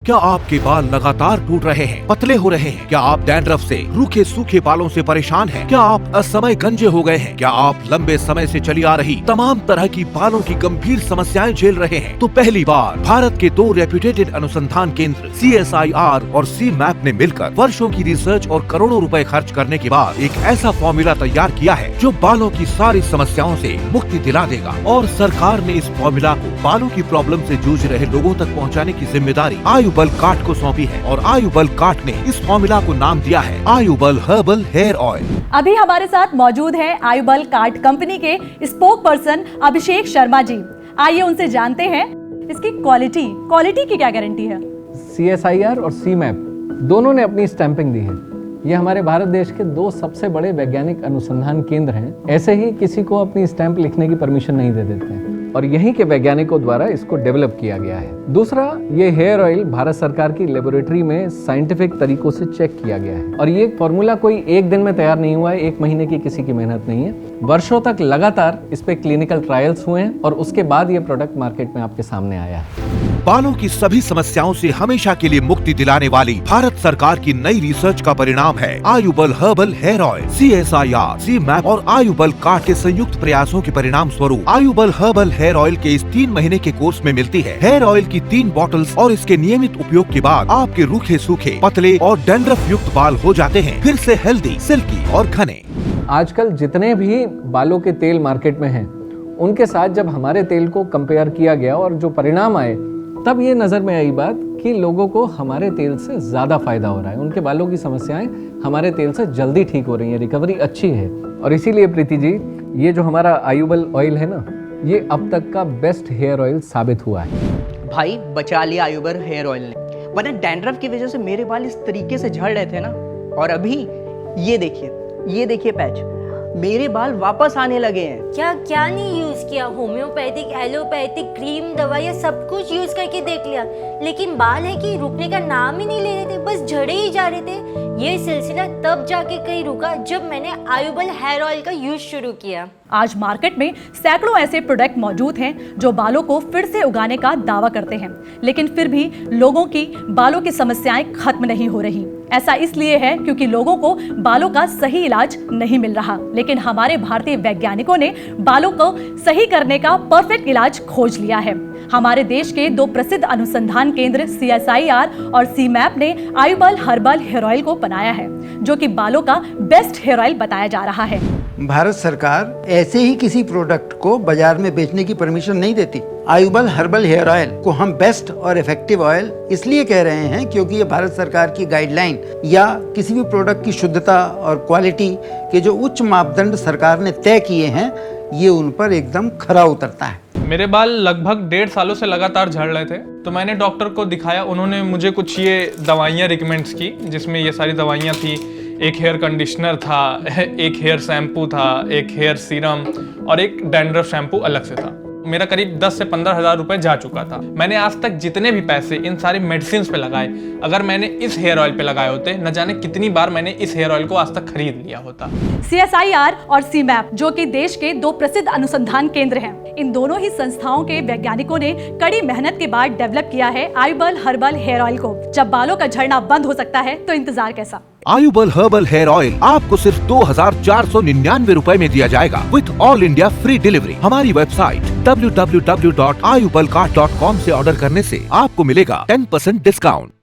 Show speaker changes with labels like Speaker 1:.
Speaker 1: क्या आपके बाल लगातार टूट रहे हैं, पतले हो रहे हैं? क्या आप डैंड्रफ से, रूखे सूखे बालों से परेशान हैं? क्या आप असमय गंजे हो गए हैं? क्या आप लंबे समय से चली आ रही तमाम तरह की बालों की गंभीर समस्याएं झेल रहे हैं? तो पहली बार भारत के 2 रेप्यूटेड अनुसंधान केंद्र CSIR और CMAP ने मिलकर वर्षों की रिसर्च और करोड़ों रुपए खर्च करने के बाद एक ऐसा फॉर्मूला तैयार किया है जो बालों की सारी समस्याओं से मुक्ति दिला देगा। और सरकार ने इस फॉर्मूला को बालों की प्रॉब्लम से जूझ रहे लोगों तक पहुंचाने की जिम्मेदारी आयुबल काट को सौंपी है। और आयुबल काट ने इस फॉर्मूला को नाम दिया है आयुबल हर्बल हेयर ऑयल।
Speaker 2: अभी हमारे साथ मौजूद है आयुबल काट कंपनी के स्पोक पर्सन अभिषेक शर्मा जी। आइए उनसे जानते हैं इसकी क्वालिटी की क्या गारंटी है।
Speaker 3: CSIR और CMAP दोनों ने अपनी स्टैंपिंग दी है। ये हमारे भारत देश के 2 सबसे बड़े वैज्ञानिक अनुसंधान केंद्र हैं। ऐसे ही किसी को अपनी स्टैंप लिखने की परमिशन नहीं दे देते हैं और यहीं के वैज्ञानिकों द्वारा इसको डेवलप किया गया है। दूसरा, ये हेयर ऑयल भारत सरकार की लेबोरेटरी में साइंटिफिक तरीकों से चेक किया गया है और ये फॉर्मूला कोई एक दिन में तैयार नहीं हुआ है, 1 महीने की किसी की मेहनत नहीं है। वर्षों तक लगातार इस पे क्लिनिकल ट्रायल्स हुए हैं और उसके बाद ये प्रोडक्ट मार्केट में आपके सामने आया है।
Speaker 1: बालों की सभी समस्याओं से हमेशा के लिए मुक्ति दिलाने वाली भारत सरकार की नई रिसर्च का परिणाम है आयुबल herbal hair oil. CSIR, CMAP और आयुबल काट के संयुक्त प्रयासों के परिणाम स्वरूप आयुबल हर्बल हेयर ऑयल के इस 3 महीने के कोर्स में मिलती है हेयर ऑयल की 3 बॉटल्स और इसके नियमित उपयोग के बाद आपके रूखे सूखे, पतले और डैंड्रफ युक्त बाल हो जाते हैं फिर से हेल्दी, सिल्की और घने।
Speaker 3: आजकल जितने भी बालों के तेल मार्केट में हैं, उनके साथ जब हमारे तेल को कंपेयर किया गया और जो परिणाम आए, तब ये नजर में आई बात कि लोगों को हमारे तेल से ज्यादा फायदा हो रहा है। उनके बालों की समस्याएं हमारे तेल से जल्दी ठीक हो रही हैं, रिकवरी अच्छी है। और इसीलिए प्रीति जी, ये जो हमारा आयुबल ऑयल है ना, ये अब तक का बेस्ट हेयर ऑयल साबित हुआ है।
Speaker 4: भाई बचा लिया आयुबल हेयर ऑयल ने, वरना डैंड्रफ की वजह से मेरे बाल इस तरीके से झड़ रहे थे ना। और अभी ये देखिए पैच, मेरे बाल वापस आने लगे हैं।
Speaker 5: क्या नहीं यूज किया, होम्योपैथिक, एलोपैथिक, क्रीम, दवाइयाँ सब कुछ यूज करके देख लिया, लेकिन बाल है कि रुकने का नाम ही नहीं ले रहे थे, बस झड़े ही जा रहे थे। ये सिलसिला तब जाके कहीं रुका जब मैंने आयुबल हेयर ऑयल का यूज शुरू किया।
Speaker 2: आज मार्केट में सैकड़ों ऐसे प्रोडक्ट मौजूद हैं जो बालों को फिर से उगाने का दावा करते हैं, लेकिन फिर भी लोगों की बालों की समस्याएं खत्म नहीं हो रही। ऐसा इसलिए है क्योंकि लोगों को बालों का सही इलाज नहीं मिल रहा, लेकिन हमारे भारतीय वैज्ञानिकों ने बालों को सही करने का परफेक्ट इलाज खोज लिया है। हमारे देश के 2 प्रसिद्ध अनुसंधान केंद्र CSIR और CMAP ने आयुबल हर्बल हेयर ऑयल को बनाया है, जो कि बालों का बेस्ट हेयर ऑयल बताया जा रहा है।
Speaker 6: भारत सरकार ऐसे ही किसी प्रोडक्ट को बाजार में बेचने की परमिशन नहीं देती। आयुबल हर्बल हेयर ऑयल को हम बेस्ट और इफेक्टिव ऑयल इसलिए कह रहे हैं क्योंकि ये भारत सरकार की गाइडलाइन या किसी भी प्रोडक्ट की शुद्धता और क्वालिटी के जो उच्च मापदंड सरकार ने तय किए हैं, ये उन पर एकदम खरा उतरता है।
Speaker 7: मेरे बाल लगभग 1.5 सालों से लगातार झड़ रहे थे, तो मैंने डॉक्टर को दिखाया। उन्होंने मुझे कुछ ये दवाइयाँ रिकमेंड्स की, जिसमें ये सारी दवाइयाँ थी। एक हेयर कंडीशनर था, एक हेयर शैम्पू था, एक हेयर सीरम और एक डैंड्रफ शैम्पू अलग से था। मेरा करीब 10 से 15 हज़ार रुपए जा चुका था। मैंने आज तक जितने भी पैसे इन सारी मेडिसिन पे लगाए, अगर मैंने इस हेयर ऑयल पे लगाए होते, न जाने कितनी बार मैंने इस हेयर ऑयल को आज तक खरीद लिया होता।
Speaker 2: CSIR और CMAP, जो कि देश के 2 प्रसिद्ध अनुसंधान केंद्र हैं, इन दोनों ही संस्थाओं के वैज्ञानिकों ने कड़ी मेहनत के बाद डेवलप किया है आयुबल हर्बल हेयर ऑयल को। जब बालों का झड़ना बंद हो सकता है तो इंतजार कैसा।
Speaker 1: आयुबल हर्बल हेयर ऑयल आपको सिर्फ 2499 रुपए में दिया जाएगा with all India free delivery. हमारी वेबसाइट www.ayubalcart.com से ऑर्डर करने से आपको मिलेगा 10% डिस्काउंट।